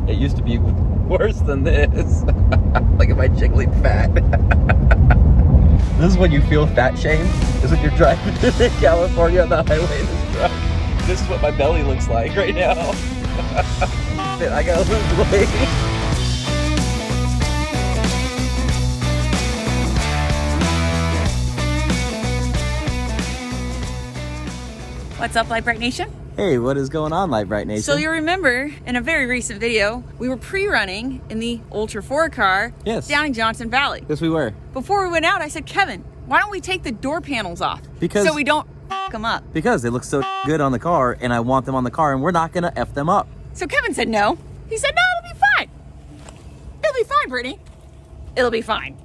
It used to be worse than this. Look at my jiggling fat. This is when you feel fat shame, is when you're driving in California on the highway in this truck. This is what my belly looks like right now. I gotta lose weight. What's up, Lite Nation? Hey, what is going on, Lite Nation? So you remember in a very recent video, we were pre-running in the Ultra 4 car down in Johnson Valley. Yes, we were. Before we went out, I said, Kevin, why don't we take the door panels off? Because so we don't f them up. Because they look so good on the car, and I want them on the car, and we're not gonna F them up. So Kevin said no. He said, no, it'll be fine. It'll be fine, Brittany. It'll be fine.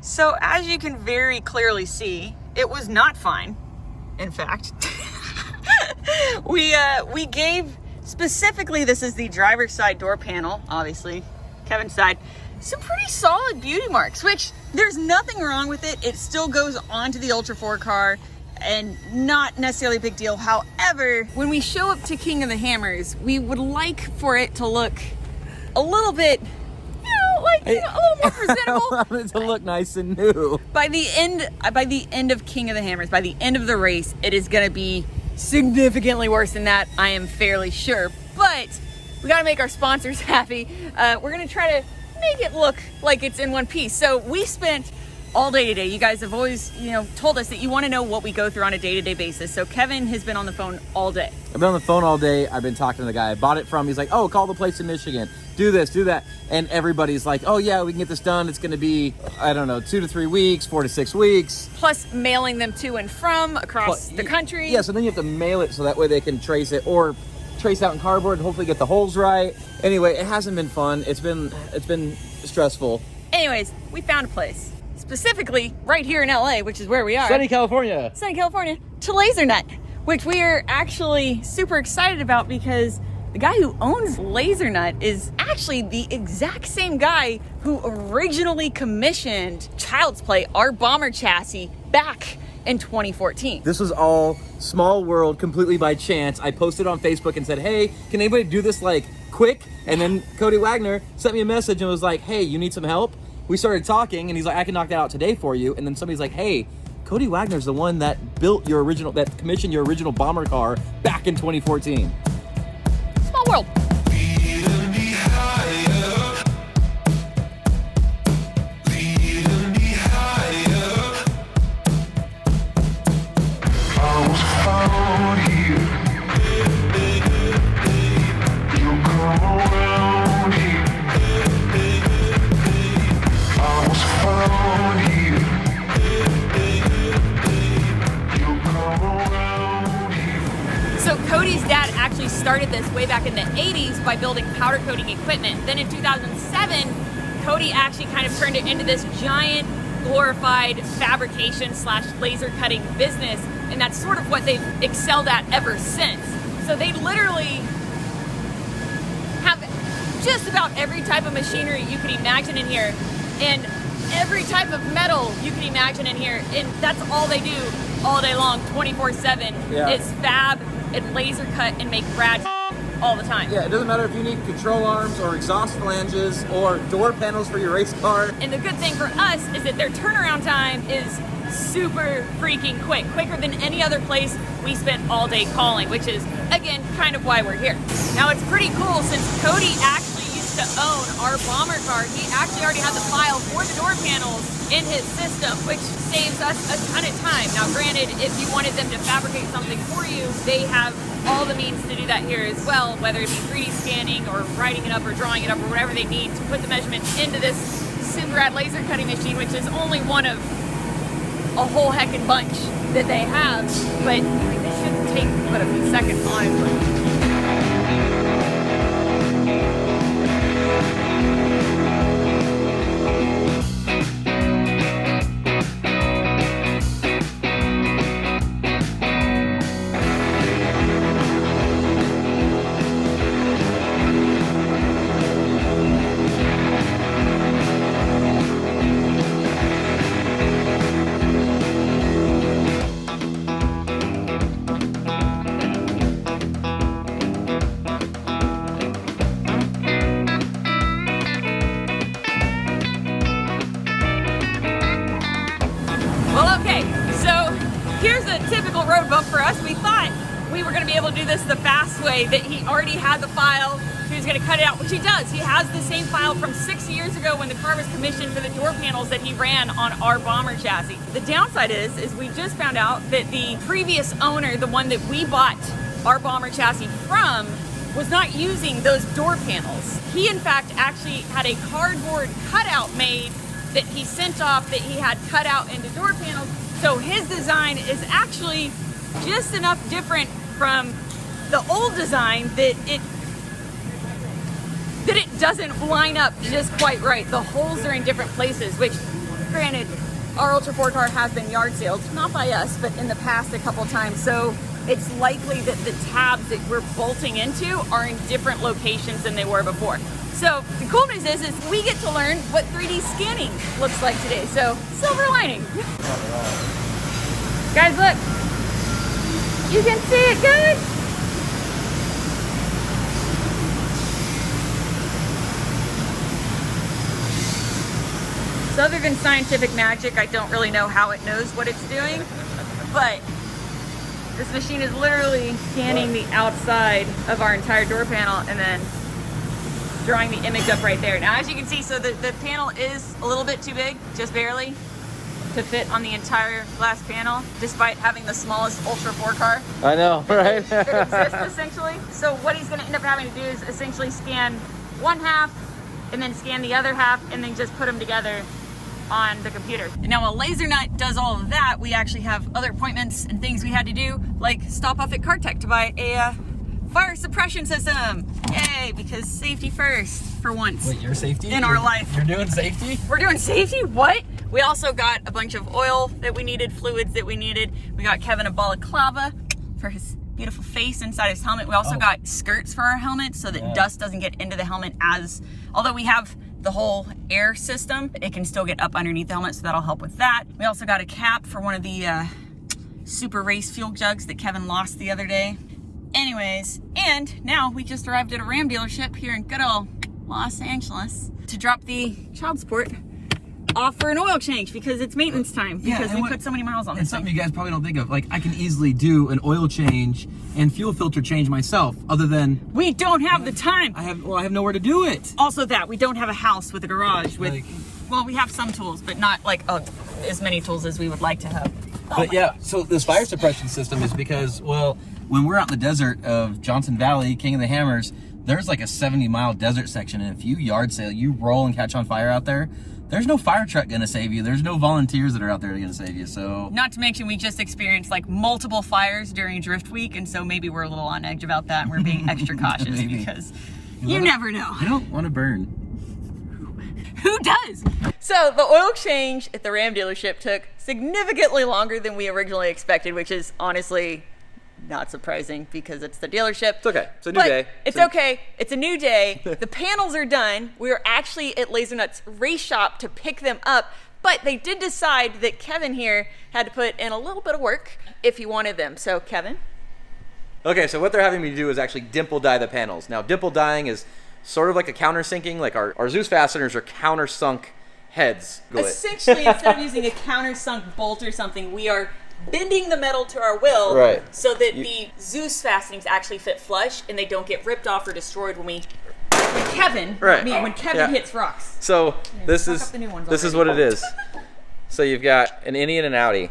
So as you can very clearly see, it was not fine. In fact, we gave, specifically, this is the driver's side door panel, obviously, Kevin's side, some pretty solid beauty marks, which there's nothing wrong with it. It still goes onto the Ultra 4 car and not necessarily a big deal. However, when we show up to King of the Hammers, we would like for it to look a little bit, a little more presentable. I want it to look nice and new. By the end of King of the Hammers, by the end of the race, it is going to be significantly worse than that. I am fairly sure, but we got to make our sponsors happy. We're going to try to make it look like it's in one piece. So we spent all day today. You guys have always, told us that you want to know what we go through on a day-to-day basis. So Kevin has been on the phone all day. I've been on the phone all day. I've been talking to the guy I bought it from. He's like, oh, call the place in Michigan. Do this, do that. And everybody's like, oh yeah, we can get this done. It's going to be, 2 to 3 weeks, 4 to 6 weeks. Plus mailing them to and from across the country. Yeah, so then you have to mail it so that way they can trace it or trace out in cardboard and hopefully get the holes right. Anyway, it hasn't been fun. It's been stressful. Anyways, we found a place. Specifically right here in LA, which is where we are. Sunny California, to Laser Nut, which we are actually super excited about because the guy who owns Laser Nut is actually the exact same guy who originally commissioned Child's Play, our bomber chassis, back in 2014. This was all small world, completely by chance. I posted on Facebook and said, hey, can anybody do this quick? And then Cody Wagner sent me a message and was like, hey, you need some help? We started talking and he's like, I can knock that out today for you. And then somebody's like, hey, Cody Wagner's the one that commissioned your original bomber car back in 2014. Small world. Cody's dad actually started this way back in the 80s by building powder coating equipment. Then in 2007, Cody actually kind of turned it into this giant glorified fabrication / laser cutting business. And that's sort of what they've excelled at ever since. So they literally have just about every type of machinery you can imagine in here and every type of metal you can imagine in here. And that's all they do all day long, 24/7. Yeah. Is fab and laser cut and make rad all the time. Yeah, it doesn't matter if you need control arms or exhaust flanges or door panels for your race car. And the good thing for us is that their turnaround time is super freaking quicker than any other place we spent all day calling, which is, again, kind of why we're here. Now, it's pretty cool since Cody actually used to own our bomber car. He actually already had the file for the door panels in his system, which saves us a ton of time. Now, granted, if you wanted them to fabricate something for you, they have all the means to do that here as well, whether it be 3D scanning or writing it up or drawing it up or whatever they need to put the measurements into this super rad laser cutting machine, which is only one of a whole heckin' bunch that they have. But it shouldn't take but a few seconds, honestly. able to do this the fast way, that he already had the file, he was gonna cut it out, which he does. He has the same file from 6 years ago when the car was commissioned for the door panels that he ran on our bomber chassis. The downside is we just found out that the previous owner, the one that we bought our bomber chassis from, was not using those door panels. He in fact actually had a cardboard cutout made that he sent off that he had cut out into door panels. So his design is actually just enough different from the old design that it doesn't line up just quite right. The holes are in different places, which granted, our Ultra 4 car has been yard saled, not by us, but in the past a couple times. So it's likely that the tabs that we're bolting into are in different locations than they were before. So the cool news is we get to learn what 3D scanning looks like today. So silver lining. Guys, look. You can see it good. So other than scientific magic, I don't really know how it knows what it's doing, but this machine is literally scanning the outside of our entire door panel and then drawing the image up right there. Now, as you can see, so the panel is a little bit too big, just barely, to fit on the entire glass panel, despite having the smallest Ultra 4 car. I know, right? that exists, essentially. So what he's gonna end up having to do is essentially scan one half and then scan the other half and then just put them together on the computer. And now while LaserNut does all of that, we actually have other appointments and things we had to do, like stop off at CarTech to buy a fire suppression system. Yay, because safety first for once. Wait, your safety? In our life. You're doing safety? We're doing safety? What? We also got a bunch of oil that we needed, fluids that we needed. We got Kevin a balaclava for his beautiful face inside his helmet. We also got skirts for our helmet so that dust doesn't get into the helmet, as although we have the whole air system, it can still get up underneath the helmet, so that'll help with that. We also got a cap for one of the super race fuel jugs that Kevin lost the other day. Anyways, and now we just arrived at a RAM dealership here in good old Los Angeles to drop the child support off for an oil change because it's maintenance time, because we put so many miles on this thing. Something you guys probably don't think of. Like, I can easily do an oil change and fuel filter change myself, other than we don't have the time. I have nowhere to do it. Also that we don't have a house with a garage with, like, well, we have some tools, but not like as many tools as we would like to have. But yeah, so this fire suppression system is because, well, when we're out in the desert of Johnson Valley, King of the Hammers, there's like a 70-mile desert section, and if you yard sale, you roll and catch on fire out there, there's no fire truck gonna save you. There's no volunteers that are out there gonna save you, so. Not to mention, we just experienced like multiple fires during Drift Week, and so maybe we're a little on edge about that, and we're being extra cautious because you never know. I don't wanna burn. Who does? So the oil change at the Ram dealership took significantly longer than we originally expected, which is honestly not surprising because it's the dealership. It's okay. It's a new day. It's okay. It's a new day. The panels are done. We were actually at LaserNut's race shop to pick them up, but they did decide that Kevin here had to put in a little bit of work if he wanted them. So Kevin? Okay, so what they're having me do is actually dimple dye the panels. Now, dimple dyeing is sort of like a countersinking, like our Zeus fasteners are countersunk heads. Essentially, instead of using a countersunk bolt or something, we are bending the metal to our will, so that the Zeus fastenings actually fit flush and they don't get ripped off or destroyed when Kevin hits rocks. So this is what it is. So you've got an innie and an outie.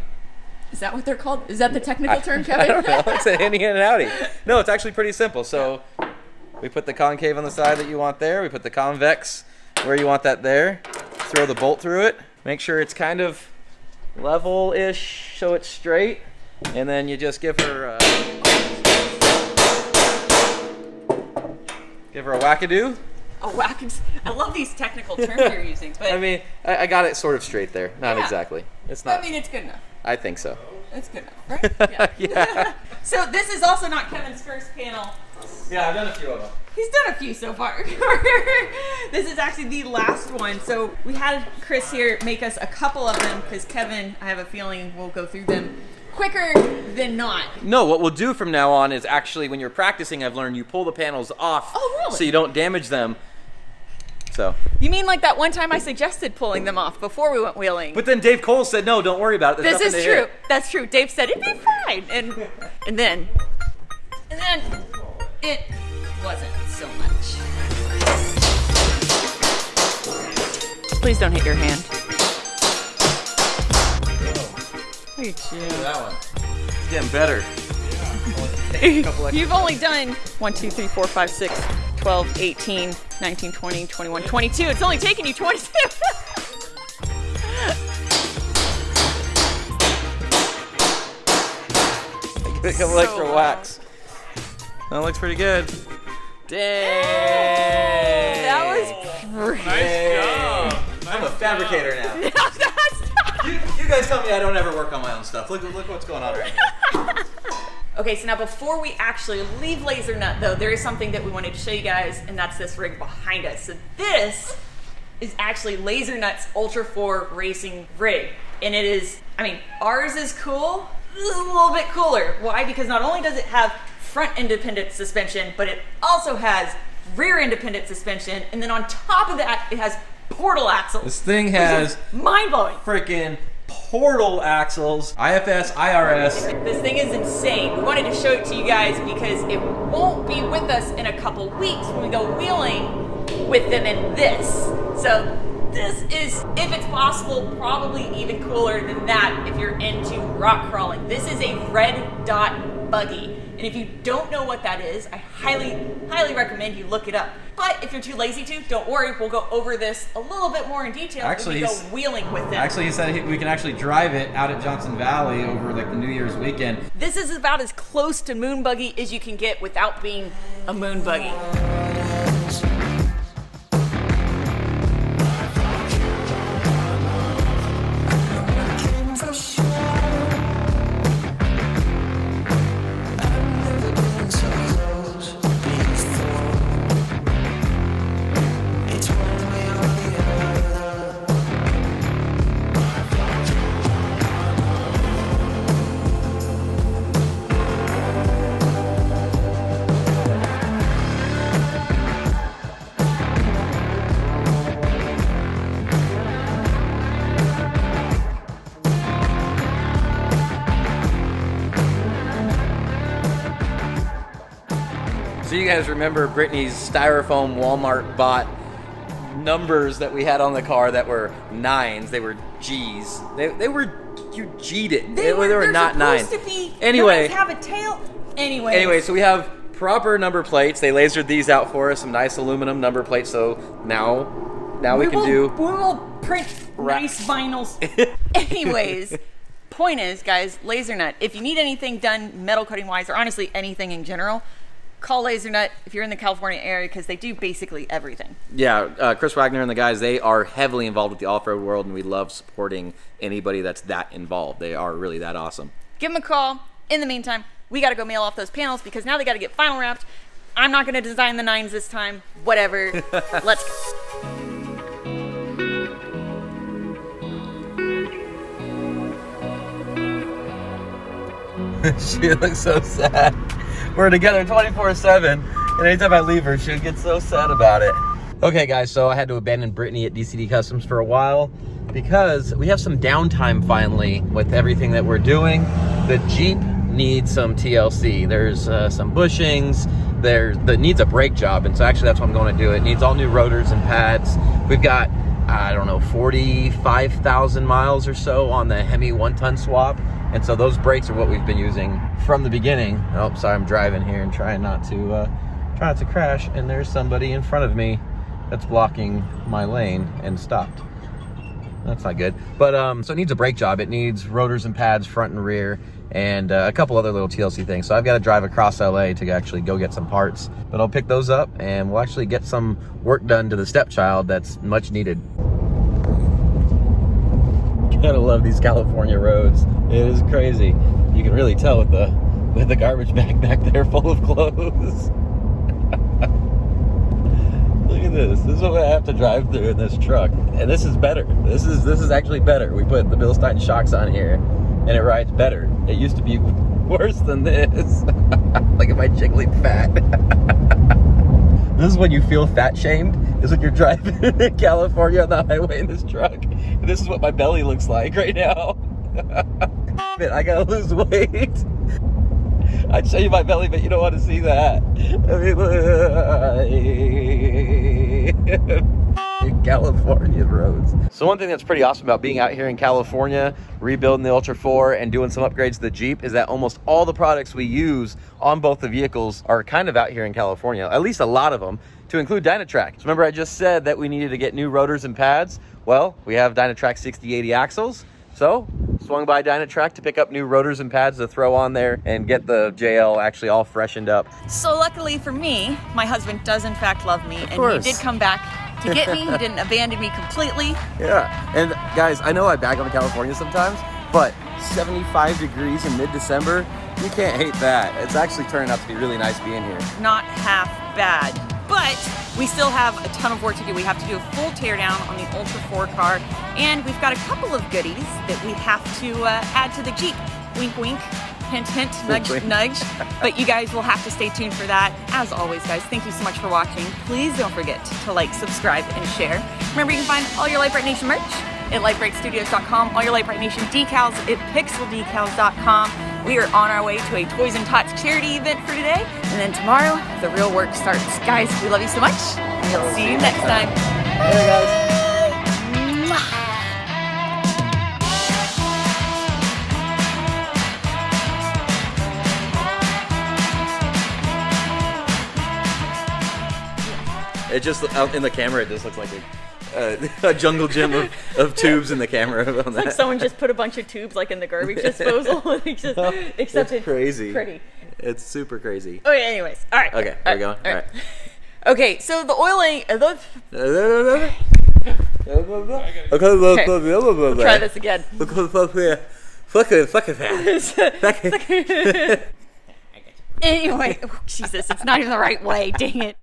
Is that what they're called? Is that the technical term, Kevin? I don't know. It's an innie and an outie. No, it's actually pretty simple. So we put the concave on the side that you want there. We put the convex where you want that there. Throw the bolt through it. Make sure it's kind of level-ish, so it's straight, and then you just give her a wackadoo. A wackadoo. I love these technical terms you're using, but I mean, I got it sort of straight there. Not exactly. It's not. I mean, it's good enough. I think so. It's good enough, right? Yeah. So this is also not Kevin's first panel. Yeah, I've done a few of them. He's done a few so far. This is actually the last one. So we had Chris here make us a couple of them because Kevin, I have a feeling, will go through them quicker than not. No, what we'll do from now on is actually when you're practicing, I've learned you pull the panels off so you don't damage them. So. You mean like that one time I suggested pulling them off before we went wheeling? But then Dave Cole said, no, don't worry about it. This is true. That's true. Dave said, it'd be fine. And then And it wasn't so much. Please don't hit your hand. Look at you. That one. It's getting better. You've only done 1, 2, 3, 4, 5, 6, 12, 18, 19, 20, 21, 22. It's only taken you 22. A couple extra whacks. That looks pretty good. Dang! That was great. Nice job. I'm a fabricator now. You guys tell me I don't ever work on my own stuff. Look what's going on right here. Okay, so now before we actually leave Laser Nut, though, there is something that we wanted to show you guys, and that's this rig behind us. So this is actually Laser Nut's Ultra 4 racing rig. And it is, I mean, ours is cool. This is a little bit cooler. Why? Because not only does it have front independent suspension, but it also has rear independent suspension. And then on top of that, it has portal axles. This thing has mind-blowing. freaking portal axles, IFS, IRS. This thing is insane. We wanted to show it to you guys because it won't be with us in a couple weeks when we go wheeling with them in this. So this is, if it's possible, probably even cooler than that if you're into rock crawling. This is a red dot buggy. And if you don't know what that is, I highly, highly recommend you look it up. But if you're too lazy to, don't worry. We'll go over this a little bit more in detail when we go wheeling with them. Actually, he said we can actually drive it out at Johnson Valley over like the New Year's weekend. This is about as close to moon buggy as you can get without being a moon buggy. So you guys remember Brittany's styrofoam Walmart bought numbers that we had on the car that were 9s. They were G's. They were, you G'd it. They were not 9s. Anyway, have a tail. Anyway, so we have proper number plates. They lasered these out for us, some nice aluminum number plates. So now we will print nice vinyls. Anyways, point is, guys, Laser Nut. If you need anything done metal coating wise, or honestly anything in general, call Laser Nut if you're in the California area because they do basically everything. Yeah, Chris Wagner and the guys, they are heavily involved with the off-road world, and we love supporting anybody that's that involved. They are really that awesome. Give them a call. In the meantime, we got to go mail off those panels because now they got to get final wrapped. I'm not going to design the 9s this time. Whatever. Let's go. She looks so sad. We're together 24/7, and anytime I leave her, she gets so sad about it. Okay, guys, so I had to abandon Brittany at DCD Customs for a while because we have some downtime finally with everything that we're doing. The Jeep needs some TLC. There's some bushings. That needs a brake job, and so actually that's what I'm going to do. It needs all new rotors and pads. We've got, I don't know, 45,000 miles or so on the Hemi 1-ton swap. And so those brakes are what we've been using from the beginning. Oh, sorry, I'm driving here and trying not to crash. And there's somebody in front of me that's blocking my lane and stopped. That's not good. But so it needs a brake job. It needs rotors and pads, front and rear, and a couple other little TLC things. So I've got to drive across LA to actually go get some parts. But I'll pick those up and we'll actually get some work done to the stepchild that's much needed. Gotta love these California roads. It is crazy. You can really tell with the garbage bag back there full of clothes. Look at this. This is what I have to drive through in this truck. And this is better. This is actually better. We put the Bilstein shocks on here and it rides better. It used to be worse than this. Look at my jiggly fat. This is when you feel fat shamed, is when you're driving in California on the highway in this truck. And this is what my belly looks like right now. I gotta lose weight. I'd show you my belly, but you don't want to see that. California roads. So one thing that's pretty awesome about being out here in California, rebuilding the Ultra 4 and doing some upgrades to the Jeep is that almost all the products we use on both the vehicles are kind of out here in California, at least a lot of them, to include Dynatrac. So remember I just said that we needed to get new rotors and pads? Well, we have Dynatrac 6080 axles, so swung by Dynatrac to pick up new rotors and pads to throw on there and get the JL actually all freshened up. So luckily for me, my husband does in fact love me, and course. he did come back to get me. He didn't abandon me completely. Yeah, and guys, I know I bag on California sometimes, but 75 degrees in mid-December, you can't hate that. It's actually turning out to be really nice being here. Not half bad, but we still have a ton of work to do. We have to do a full teardown on the Ultra 4 car, and we've got a couple of goodies that we have to add to the Jeep. Wink, wink. Hint, hint, nudge, Wink, wink. nudge. But you guys will have to stay tuned for that. As always, guys, thank you so much for watching. Please don't forget to like, subscribe, and share. Remember, you can find all your Lite Brite Nation merch at LiteBriteStudios.com, all your Lite Brite Nation decals at PixelDecals.com. We are on our way to a Toys and Tots charity event for today, and then tomorrow, the real work starts. Guys, we love you so much, and we'll see you next time. Hey guys. It just, out in the camera, it just looks like a jungle gym of tubes in the camera. On that. Like someone just put a bunch of tubes like in the garbage disposal. Except it's crazy. Pretty. It's super crazy. Okay, anyways. All right. Okay, where we going? All right. Okay, so the oiling. Okay, We'll try this again. Anyway, oh, Jesus, it's not even the right way. Dang it.